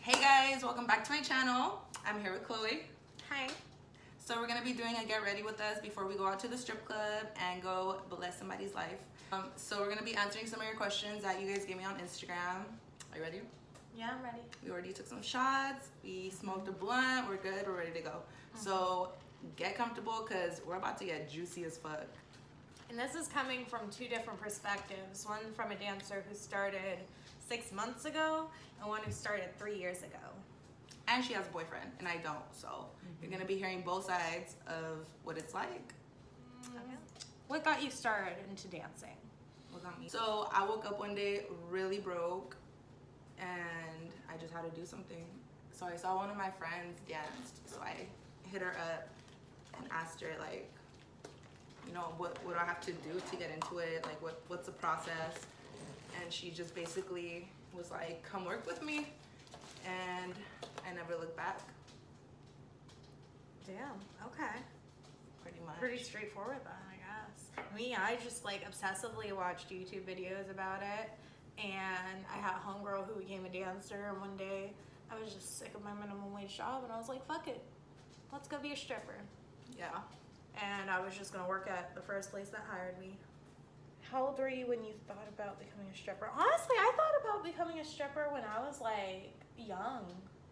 Hey guys, welcome back to my channel. I'm here with Chloe. Hi. So we're gonna be doing a get ready with us before we go out to the strip club and go bless somebody's life. So we're gonna be answering some of your questions that you guys gave me on Instagram. Are you ready? Yeah, I'm ready. We already took some shots. We smoked a blunt. We're good. We're ready to go. So get comfortable because we're about to get juicy as fuck. And this is coming from two different perspectives. One from a dancer who started 6 months ago and one who started 3 years ago. And she has a boyfriend and I don't. So you're gonna be hearing both sides of what it's like. What got you started into dancing? What got me? So I woke up one day really broke and I just had to do something. So I saw one of my friends danced. So I hit her up and asked her like, you know, what do I have to do to get into it? Like what's the process? And she just basically was like, come work with me. And I never looked back. Damn, okay. Pretty much. Pretty straightforward then, I guess. Me, I just like obsessively watched YouTube videos about it. And I had a homegirl who became a dancer, and one day I was just sick of my minimum wage job and I was like, fuck it, let's go be a stripper. Yeah. And I was just gonna work at the first place that hired me. How old were you when you thought about becoming a stripper? Honestly, I thought about becoming a stripper when I was like young.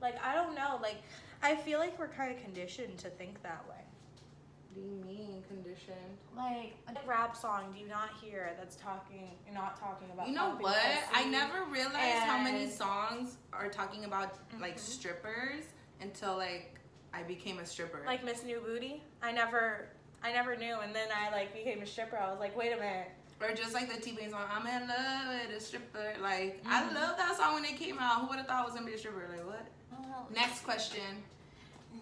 Like, I don't know, like I feel like we're kind of conditioned to think that way. What do you mean conditioned? Like a rap song do you not hear that's not talking about. You know pumping what? I pussy. never realized how many And- songs are talking about like strippers until like I became a stripper. Like Miss New Booty. I never knew, and then I like became a stripper. I was like, wait a minute. Or just like the T-Pain song, I'm in love with a stripper. Like, I love that song when it came out. Who would have thought I was gonna be a stripper? Like, what? Oh, Next question.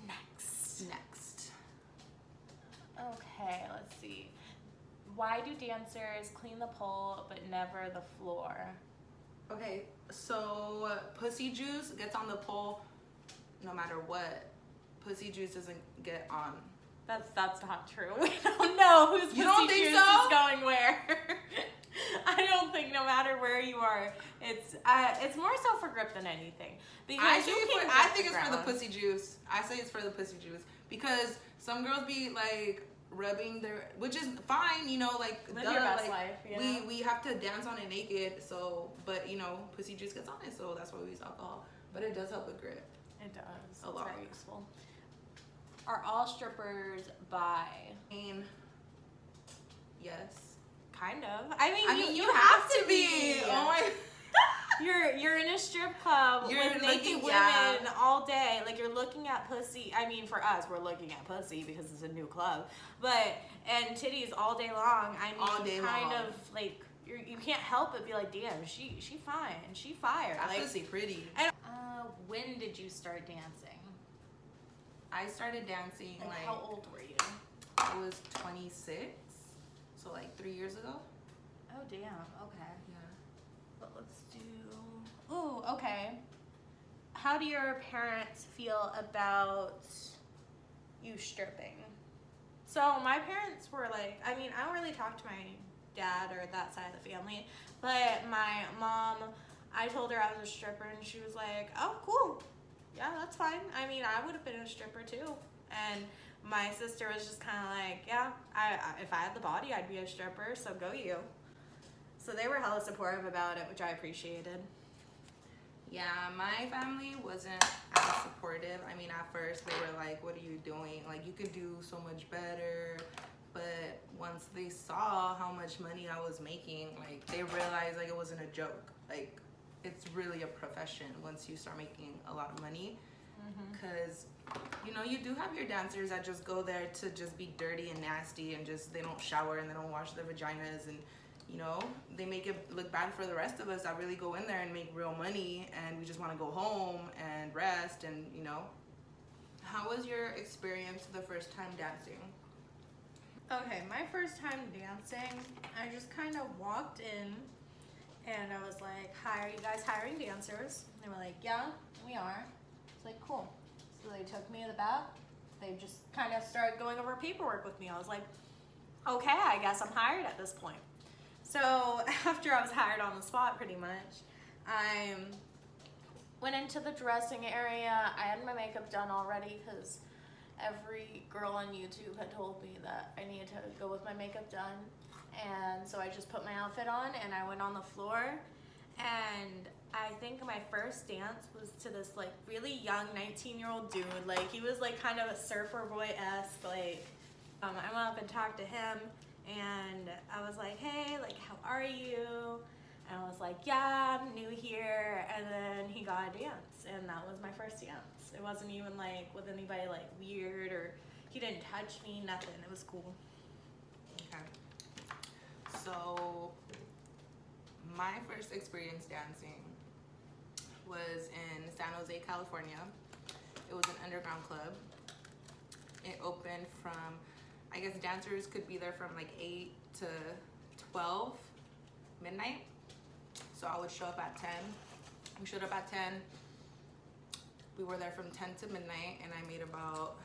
Next. Next. Okay, let's see. Why do dancers clean the pole but never the floor? Okay, so pussy juice gets on the pole no matter what. Pussy juice doesn't get on. That's not true. We don't know whose pussy You don't think juice so? is going where. I don't think no matter where you are, it's more so for grip than anything. Because I you think, can I grip think the it's for the ground. pussy juice. I say it's for the pussy juice because some girls be like rubbing their, which is fine, you know, like Live your best like, life, you know? we have to dance on it naked. So, but you know, pussy juice gets on it, so that's why we use alcohol. But it does help with grip. It does. A It's lot. very useful. Are all strippers bi? I mean, yes. Kind of. I I mean, mean, you have to be. Oh my. You're in a strip club You're with naked looking- women yeah. all day. Like, you're looking at pussy. I mean, for us, we're looking at pussy because it's a new club. But, and titties all day long. I mean, All day kind long. of, like, you can't help but be like, damn, she fine. She fire. That Like, pussy pretty. and, when did you start dancing? I started dancing Like, like how old were you? I was 26, so like 3 years ago. Oh, damn. Okay. Yeah. But let's do. Ooh, okay. How do your parents feel about you stripping? So my parents were like, I mean, I don't really talk to my dad or that side of the family, but my mom, I told her I was a stripper and she was like, oh, cool. Yeah, that's fine. I mean, I would have been a stripper too. And my sister was just kind of like, yeah, if I had the body, I'd be a stripper, so go you. So they were hella supportive about it, which I appreciated. Yeah, my family wasn't as supportive. I mean, at first they were like, what are you doing? Like, you could do so much better. But once they saw how much money I was making, like, they realized, like, it wasn't a joke. Like, it's really a profession once you start making a lot of money. Because, you know, you do have your dancers that just go there to just be dirty and nasty and just, they don't shower and they don't wash their vaginas and, you know, they make it look bad for the rest of us that really go in there and make real money and we just want to go home and rest and, you know. How was your experience the first time dancing? Okay, my first time dancing, I just kind of walked in and I was like, hi, are you guys hiring dancers? And they were like, yeah, we are. It's like, cool. So they took me to the back. They just kind of started going over paperwork with me. I was like, okay, I guess I'm hired at this point. So after I was hired on the spot pretty much, I Went into the dressing area. I had my makeup done already because every girl on YouTube had told me that I needed to go with my makeup done. And so I just put my outfit on and I went on the floor. And I think my first dance was to this like really young 19-year-old dude. Like he was like kind of a surfer boy-esque. Like I went up and talked to him and I was like, hey, like how are you? And I was like, yeah, I'm new here. And then he got a dance and that was my first dance. It wasn't even like with anybody like weird or he didn't touch me, nothing. It was cool. Okay. So my first experience dancing was in San Jose, California. It was an underground club. It opened from, I guess dancers could be there from like 8 to 12 midnight. So I would show up at 10. We showed up at 10. We were there from 10 to midnight and I made about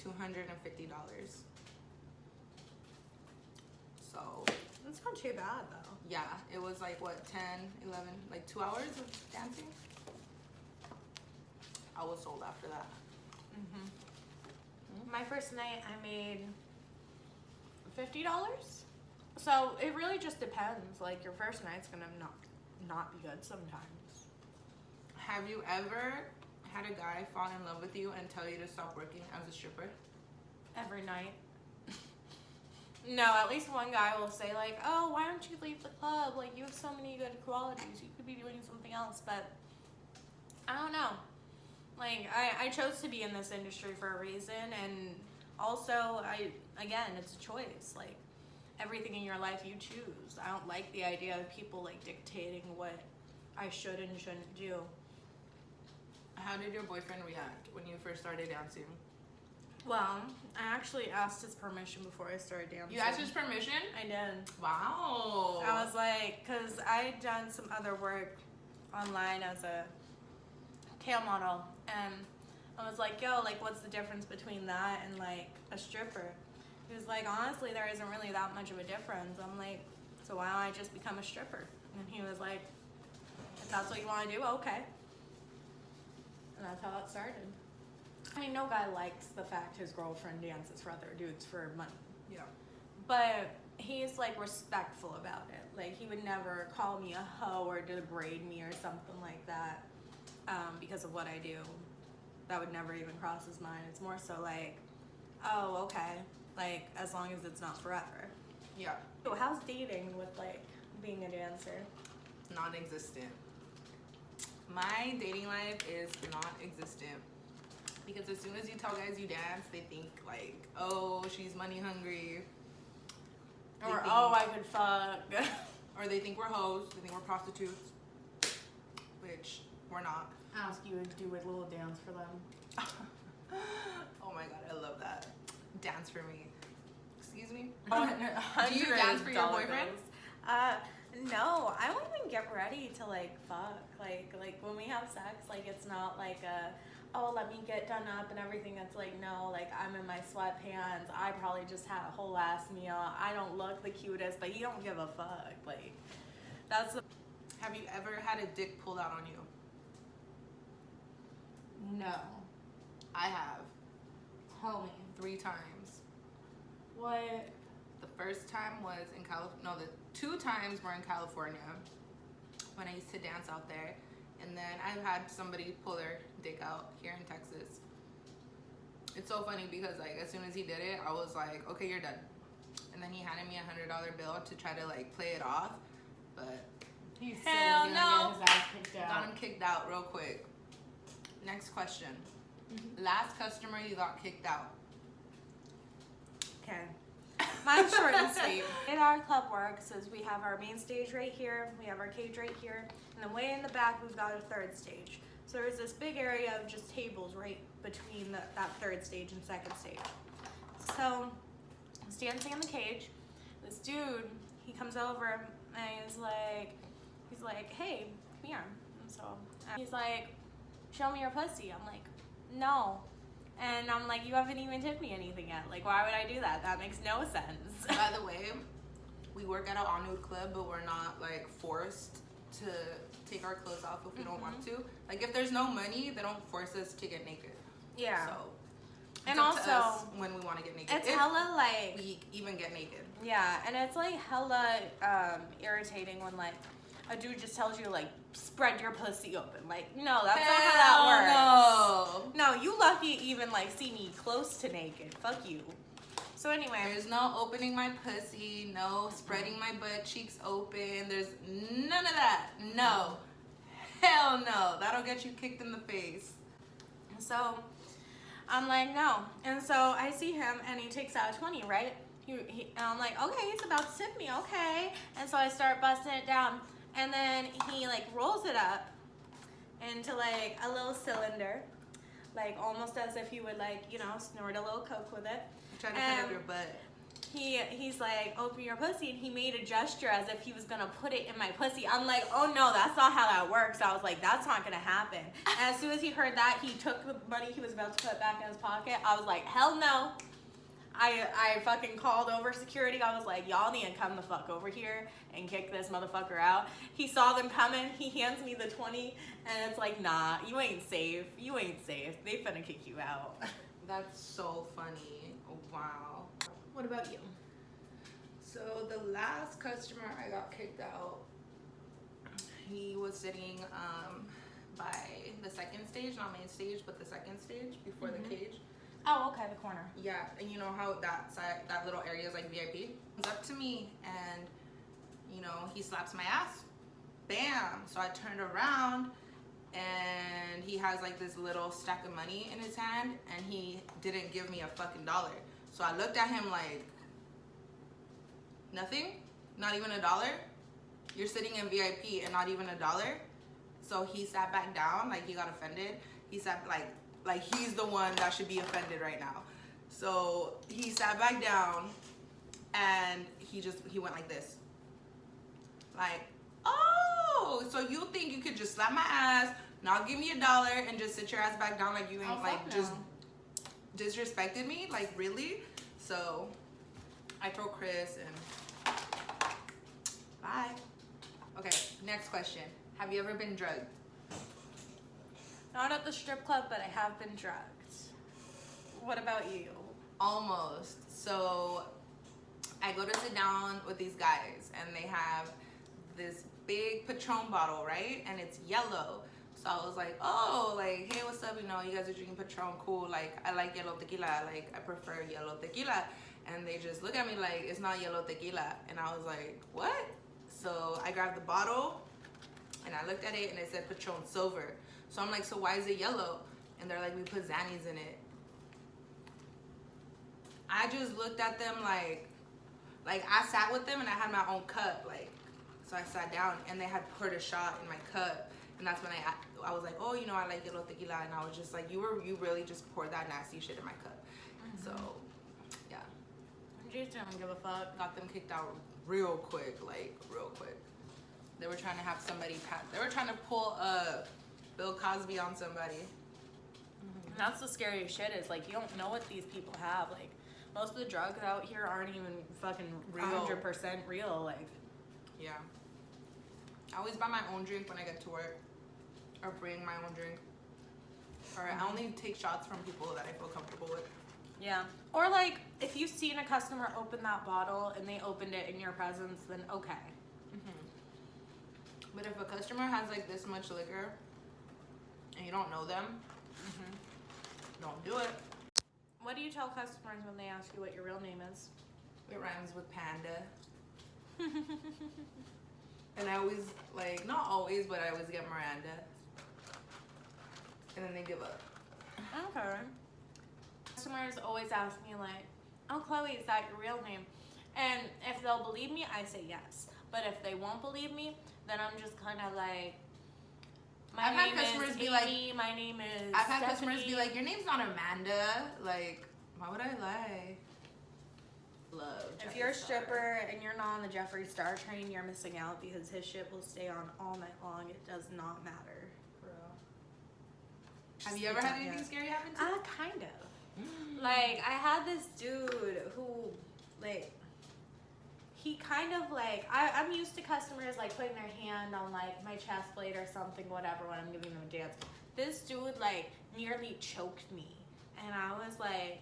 $250. So That's not too bad though. yeah, it was like what, 10, 11, like 2 hours of dancing. I was sold after that. My first night I made $50. So it really just depends. Like your first night's gonna not be good sometimes. Have you ever had a guy fall in love with you and tell you to stop working as a stripper? Every night. No, at least one guy will say like, oh, why don't you leave the club? Like you have so many good qualities. You could be doing something else. But I don't know. Like I chose to be in this industry for a reason, and also again it's a choice. Like everything in your life you choose. I don't like the idea of people like dictating what I should and shouldn't do. How did your boyfriend react when you first started dancing? Well, I actually asked his permission before I started dancing. You asked his permission? I did. Wow. I was like, because I had done some other work online as a tail model, and I was like, yo, like what's the difference between that and like a stripper? He was like, honestly, there isn't really that much of a difference. I'm like, so why don't I just become a stripper? And he was like, if that's what you want to do, okay. And that's how it started. I mean, no guy likes the fact his girlfriend dances for other dudes for money. Yeah. But he's like respectful about it. Like he would never call me a hoe or degrade me or something like that because of what I do. That would never even cross his mind. It's more so like, oh, okay. Like as long as it's not forever. Yeah. So how's dating with like being a dancer? Non-existent. My dating life is non-existent. Because as soon as you tell guys you dance, they think like, oh, she's money hungry. Or, oh, I could fuck. Or they think we're hoes, they think we're prostitutes. Which we're not. Ask you to do a little dance for them. Oh my god, I love that. Dance for me. Excuse me? $100 Do you dance for your boyfriend? No, I don't even get ready to like fuck. Like when we have sex, like it's not like a, oh, let me get done up and everything. It's like, no, like I'm in my sweatpants. I probably just had a whole ass meal. I don't look the cutest, but you don't give a fuck. Like that's. Have you ever had a dick pulled out on you? No. I have. Tell me. 3 times. What? The first time was in the 2 times were in California when I used to dance out there. And then I've had somebody pull their dick out here in Texas. It's so funny because like as soon as he did it, I was like, okay, you're done. And then he handed me $100 bill to try to like play it off, but He's hell no. Get his ass kicked out. Got him kicked out real quick. Next question. Last customer you got kicked out. Okay. Mine's short and sweet. In our club works is we have our main stage right here, we have our cage right here, and then way in the back we've got a 3rd stage. So there's this big area of just tables right between that 3rd stage and 2nd stage. So I was dancing in the cage. This dude, he comes over and he's like, hey, come here. And so he's like, show me your pussy. I'm like, no. And I'm like, you haven't even tipped me anything yet. Like, why would I do that? That makes no sense. By the way, we work at an all-nude club, but we're not like forced to take our clothes off if we don't want to. Like if there's no money, they don't force us to get naked. Yeah. So and it's up to also us when we want to get naked. it's if hella like we even get naked. Yeah, and it's like hella irritating when like a dude just tells you like spread your pussy open. Like no, that's not how that works. No, you lucky even like see me close to naked. Fuck you. So anyway, there's no opening my pussy, no spreading my butt cheeks open. There's none of that. No. Hell no. That'll get you kicked in the face. So I'm like, no. And so I see him and he takes out 20, right? And I'm like, okay, he's about to tip me, okay. And so I start busting it down. And then he like rolls it up into like a little cylinder. Like almost as if you would like, you know, snort a little coke with it. Try to put up your butt. He's like, open your pussy, and he made a gesture as if he was gonna put it in my pussy. I'm like, oh no, that's not how that works. I was like, that's not gonna happen. And as soon as he heard that, he took the money he was about to put back in his pocket. I was like, hell no. I fucking called over security. I was like, y'all need to come the fuck over here and kick this motherfucker out. He saw them coming. He hands me the 20, and it's like, nah, you ain't safe. You ain't safe. They finna kick you out. That's so funny. Wow. What about you? So the last customer I got kicked out, he was sitting by the second stage, not main stage, but the second stage before the cage. Oh, okay, the corner. Yeah, and you know how that side, that little area is like VIP? It's up to me, and you know, he slaps my ass. Bam! So I turned around, and he has like this little stack of money in his hand, and he didn't give me a fucking dollar. So I looked at him like, nothing? Not even a dollar? You're sitting in VIP and not even a dollar? So he sat back down, like he got offended. He sat like he's the one that should be offended right now. So he sat back down and he went like this. Like, oh, so you think you could just slap my ass, not give me a dollar, and just sit your ass back down like you ain't just disrespected me? Like, really? So I told Chris and bye. Okay, next question. Have you ever been drugged? Not at the strip club, but I have been drugged. What about you? Almost. So I go to sit down with these guys, and they have this big Patron bottle, right? And it's yellow. So I was like, oh, like, hey, what's up? You know, you guys are drinking Patron, cool. Like, I like yellow tequila. Like, I prefer yellow tequila. And they just look at me like, it's not yellow tequila. And I was like, what? So I grabbed the bottle, and I looked at it, and it said Patron Silver. So I'm like, so why is it yellow? And they're like, we put Xannies in it. I just looked at them like I sat with them, and I had my own cup, like, so I sat down, and they had poured a shot in my cup, and that's when I was like, oh, you know, I like yellow tequila, and I was just like, you really just poured that nasty shit in my cup. So, yeah. You don't give a fuck. Got them kicked out real quick, like, real quick. They were trying to have somebody they were trying to pull Bill Cosby on somebody. And that's the scariest shit is, like, you don't know what these people have. Like, most of the drugs out here aren't even fucking 100% real. Like, yeah. I always buy my own drink when I get to work, or bring my own drink, or I only take shots from people that I feel comfortable with. yeah. Or, like, if you've seen a customer open that bottle and they opened it in your presence, then okay. But if a customer has like this much liquor and you don't know them, don't do it. What do you tell customers when they ask you what your real name is? It rhymes with panda. And I always, like, not always, but I always get Miranda. And then they give up. Okay. Customers always ask me like, oh, Chloe, is that your real name? And if they'll believe me, I say yes. But if they won't believe me, then I'm just kind of like, my name is Amy, my name is I've had Stephanie. customers be like, your name's not Amanda. Like, why would I lie? Love. If you're a stripper and you're not on the Jeffree Star train, you're missing out because his shit will stay on all night long. It does not matter. For real. Have you ever had anything scary happen to you? Kind of. Like, I had this dude who, like, he kind of like, I'm used to customers like putting their hand on like my chest plate or something, whatever, when I'm giving them a dance. This dude like nearly choked me, and I was like,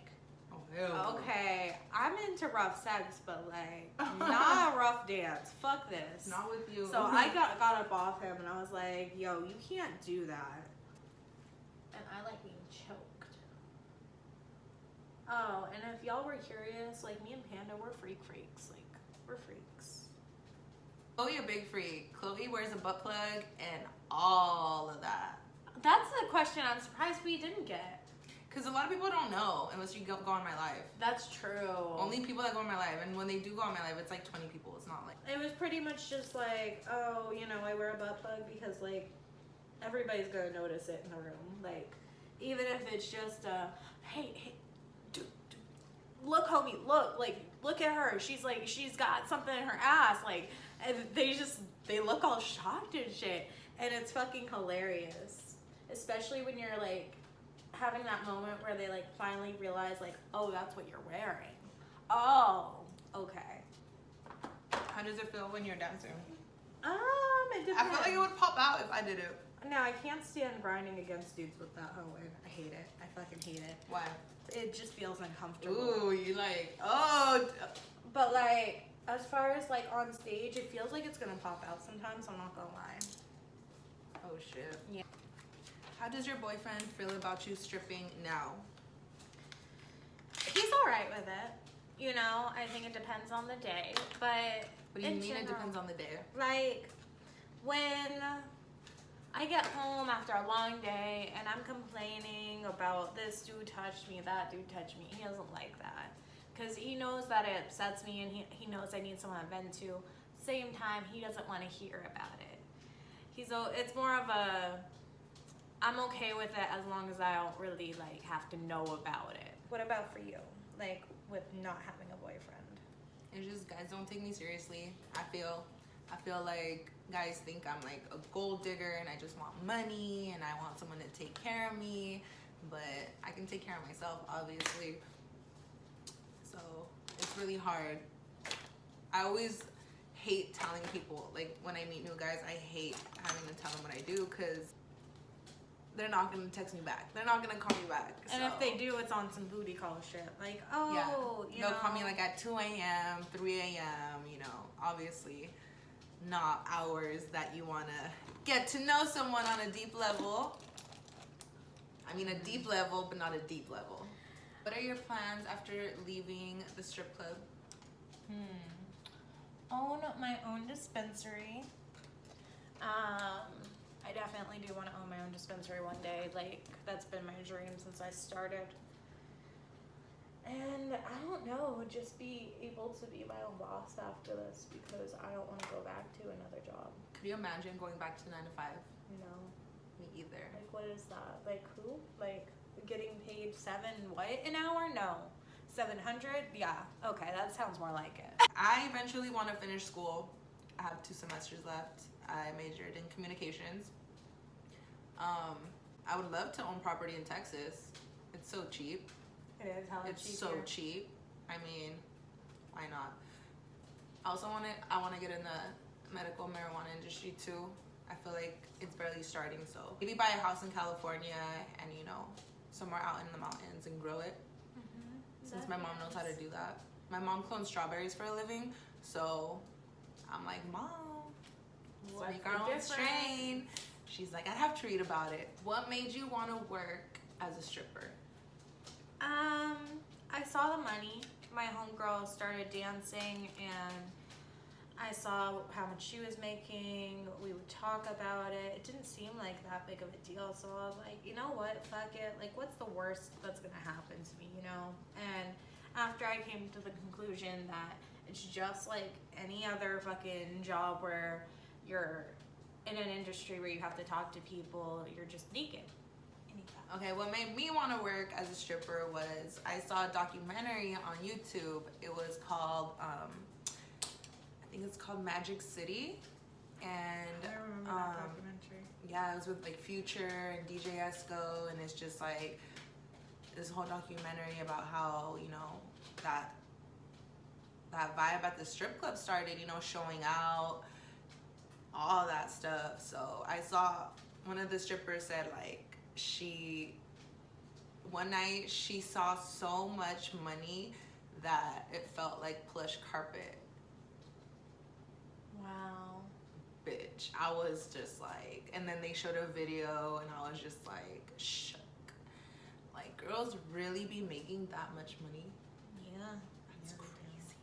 Oh, hell. okay, I'm into rough sex, but like not a rough dance. Fuck this. Not with you. So I got up off him, and I was like, yo, you can't do that. And I like being choked. Oh, and if y'all were curious, like me and Panda, we're freaks. Like, we're freaks. Chloe a big freak. Chloe wears a butt plug and all of that. That's a question I'm surprised we didn't get. Because a lot of people don't know unless you go on my live. That's true. Only people that go on my live, and when they do go on my live, it's like 20 people. It's not like... It was pretty much just like, oh, you know, I wear a butt plug because like everybody's gonna notice it in the room. Like, even if it's just a, hey, dude, look, homie, look at her. She's like, she's got something in her ass. Like, and they look all shocked and shit. And it's fucking hilarious. Especially when you're like having that moment where they like finally realize like, oh, that's what you're wearing. Oh, okay. How does it feel when you're dancing? It depends. I feel like it would pop out if I did it. No, I can't stand grinding against dudes with that hoe, and I hate it. I fucking hate it. Why? It just feels uncomfortable. Ooh, you like, oh. But like, as far as like on stage, it feels like it's gonna pop out sometimes, I'm not gonna lie. Oh, shit. Yeah. How does your boyfriend feel about you stripping now? He's alright with it. You know, I think it depends on the day, but What do you mean it depends on the day? like, when I get home after a long day and I'm complaining about this dude touched me, that dude touched me, he doesn't like that. Because he knows that it upsets me, and he knows I need someone to vent to. Same time, he doesn't want to hear about it. It's more of a, I'm okay with it as long as I don't really like have to know about it. What about for you? Like with not having a boyfriend? It's just guys don't take me seriously. I feel like guys think I'm like a gold digger and I just want money and I want someone to take care of me, but I can take care of myself, obviously. So it's really hard. I always hate telling people, like when I meet new guys, I hate having to tell them what I do because they're not gonna text me back. They're not gonna call me back. And so. if they do, it's on some booty call shit. Like, oh, Yeah. you They'll know. call me like at 2 a.m., 3 a.m., you know, obviously not hours that you want to get to know someone on a deep level. I mean, a deep level, but not a deep level. What are your plans after leaving the strip club? Own my own dispensary. I definitely do want to own my own dispensary one day. Like, that's been my dream since I started. And I don't know, just be able to be my own boss after this because I don't want to go back to another job. Could you imagine going back to 9 to 5? No. Me either. Like, what is that? Like, who? Like, getting paid an hour? No. 700? Yeah. Okay, that sounds more like it. I eventually want to finish school. I have 2 semesters left. I majored in communications. I would love to own property in Texas. It's so cheap. It is hella cheap. It's so cheap. I mean, why not? I also want to get in the medical marijuana industry too. I feel like it's barely starting, so maybe buy a house in California and, you know, somewhere out in the mountains and grow it. Since my mom knows how to do that. My mom clones strawberries for a living, so I'm like, Mom, let's make our own strain. She's like, I have to read about it. What made you want to work as a stripper? I saw the money. My homegirl started dancing and I saw how much she was making. We would talk about it. It didn't seem like that big of a deal. So I was like, you know what? Fuck it. Like, what's the worst that's going to happen to me, you know? And after I came to the conclusion that it's just like any other fucking job where you're in an industry where you have to talk to people, you're just naked. Okay, what made me want to work as a stripper was I saw a documentary on YouTube. It was called, I think it's called Magic City. And I remember that documentary. Yeah, it was with like Future and DJ Esco, and it's just like this whole documentary about how, you know, that that vibe at the strip club started, you know, showing out, all that stuff. So I saw one of the strippers said like one night she saw so much money that it felt like plush carpet. Wow. Bitch, I was just like, and then they showed a video and I was just like shook. Like, girls really be making that much money? Yeah. That's crazy.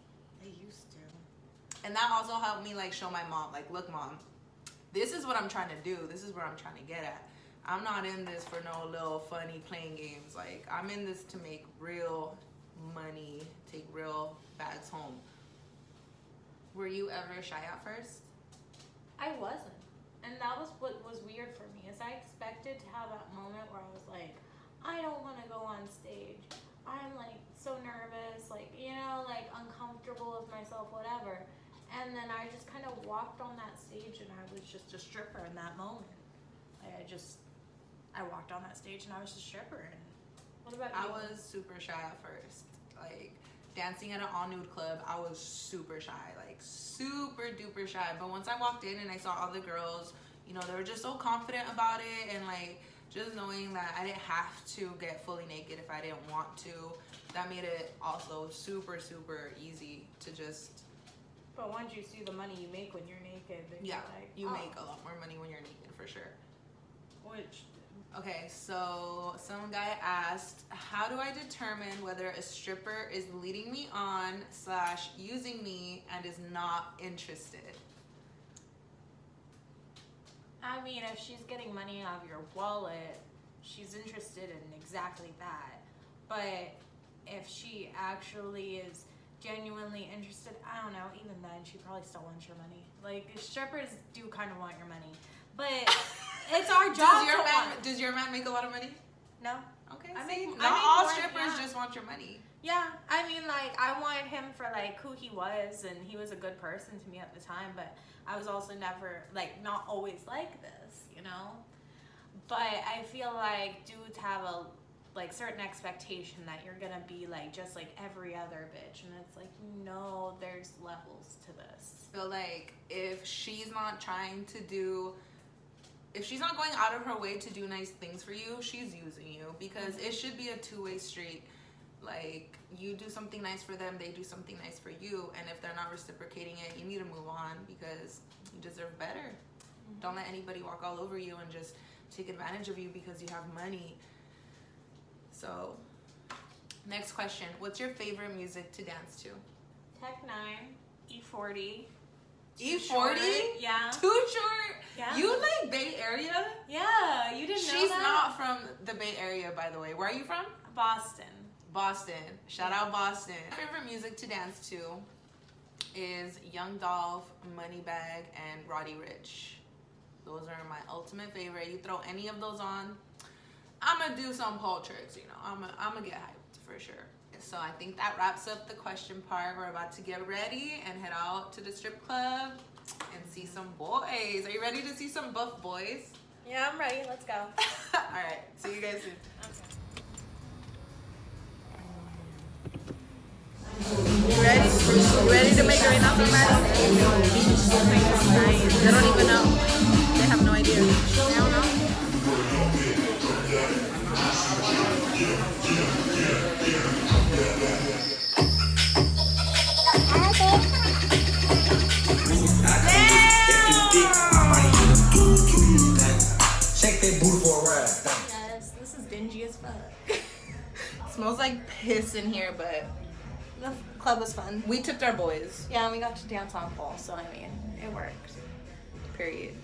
They used to. And that also helped me like show my mom, like, look mom, this is what I'm trying to do. This is where I'm trying to get at. I'm not in this for no little funny playing games. Like, I'm in this to make real money, take real bags home. Were you ever shy at first? I wasn't. And that was what was weird for me, is I expected to have that moment where I was like, I don't want to go on stage. I'm like so nervous, like, you know, like uncomfortable with myself, whatever. And then I just kind of walked on that stage and I was just a stripper in that moment. Like, I walked on that stage and I was a stripper. And what about you? I was super shy at first. Like, dancing at an all-nude club, I was super shy, like super duper shy. But once I walked in and I saw all the girls, you know, they were just so confident about it, and like just knowing that I didn't have to get fully naked if I didn't want to, that made it also super, super easy to just... But once you see the money you make when you're naked, then Yeah, you're like, you oh. make a lot more money when you're naked, for sure. Which... Okay, so some guy asked, how do I determine whether a stripper is leading me on / using me and is not interested? I mean, if she's getting money out of your wallet, she's interested in exactly that. But if she actually is genuinely interested, I don't know, even then, she probably still wants your money. Like, strippers do kind of want your money. But it's our job Does your man make a lot of money? No. Okay, I see, make not all more, strippers yeah. just want your money. Yeah, I mean, like, I wanted him for, like, who he was, and he was a good person to me at the time, but I was also never, like, not always like this, you know? But I feel like dudes have a, like, certain expectation that you're gonna be, like, just like every other bitch, and it's like, no, there's levels to this. So, like, if she's not trying to do... If she's not going out of her way to do nice things for you, she's using you, because it should be a two-way street. Like, you do something nice for them, they do something nice for you, and if they're not reciprocating it, you need to move on because you deserve better. Don't let anybody walk all over you and just take advantage of you because you have money. So, next question. What's your favorite music to dance to? Tech 9, E40. E40? Yeah. Too short? Yeah. You like Bay Area? Yeah, you didn't know She's that? not from the Bay Area, by the way. Where are you from? Boston. Boston. Shout out Boston. My favorite music to dance to is Young Dolph, Moneybag, and Roddy Ricch. Those are my ultimate favorite. You throw any of those on, I'm gonna do some pole tricks, you know. I'm gonna get hyped for sure. So I think that wraps up the question part. We're about to get ready and head out to the strip club and see some boys. Are you ready to see some buff boys? Yeah, I'm ready. Let's go. All right. See you guys soon. Okay. You ready? You ready to make your announcement, man? They don't even know. They have no idea. They don't know. Yes, this is dingy as fuck. Smells like piss in here, but The club was fun. we tipped our boys. Yeah, and we got to dance on pole, so I mean, it worked. Period.